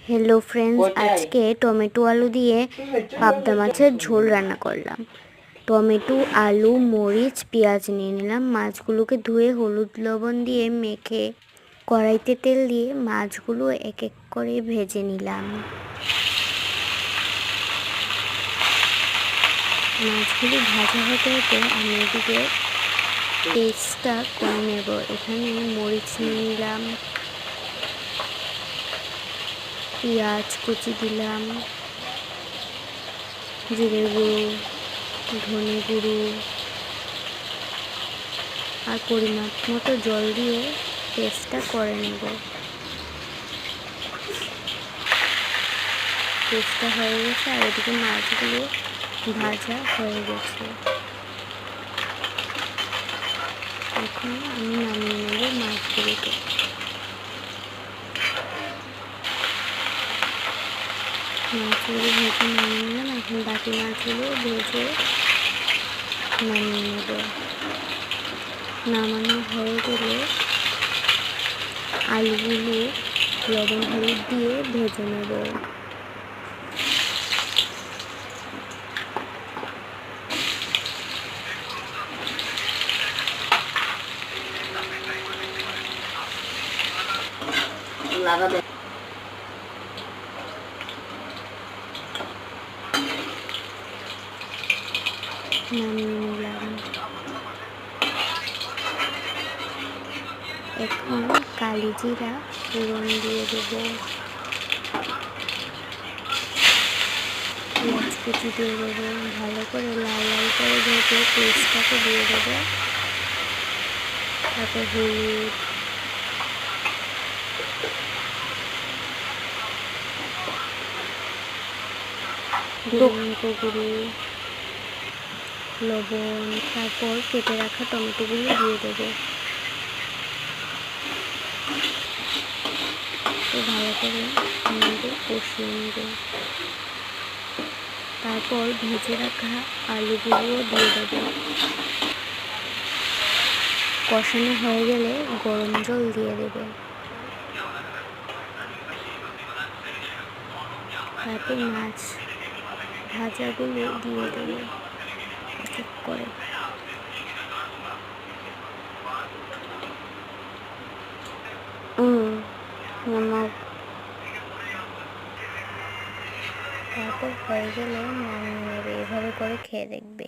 Hello friends, आज के tomato आलू दिए पाबदा माছের ঝোল রান্না করলাম। টমেটো, আলু, মরিচ, পেঁয়াজ নিয়ে নিলাম। মাছগুলোকে ধুয়ে হলুদ লবণ দিয়ে মেখে কড়াইতে তেল দিয়ে মাছগুলো এক এক করে ভেজে নিলাম। মাছগুলো ভাজা হতে হতে আমি এদিকে পেস্টটা করে নেব। এখানে মরিচ নিয়ে নিলাম, পেঁয়াজ কুচি দিলাম, জিরে গুঁড়ো, ধনে গুঁড়ো আর পরিমাণ মতো জল দিয়ে পেস্টটা করে নেব। পেস্টটা হয়ে গেছে আর এদিকে মাছগুলো ভাজা হয়ে গেছে। এখন আমি নামিয়ে নেব মাছগুলোকে। মাছগুলো ভেজে নামিয়ে নিলাম। এখন বাকি মাছগুলো ভেজে নামিয়ে নেব। নামানো হয়ে গেলে আলুগুলো লবণ হলুদ দিয়ে ভেজে নেব। নামিয়ে নিলাম। এখন কালি জিরা ফোড়ন দিয়ে দেব, পেঁয়াজ কুচি দিয়ে দেবো, ভালো করে লাল লাল করে ভেজে পেস্টটাকে দিয়ে দেবো। তারপর হলুদ, গুঁড়ো, লবণ, তারপর কেটে রাখা টমেটোগুলো দিয়ে দেবো। ভালো করে কষিয়ে নেব। তারপর ভেজে রাখা আলুগুলো দিয়ে দেবো। কষানো হয়ে গেলে গরম জল দিয়ে দেবে। তারপর মাছ ভাজাগুলো দিয়ে দেবে এক এক করে। তারপর হয়ে গেলে নামিয়ে নেবে। এভাবে করে খেয়ে দেখবে।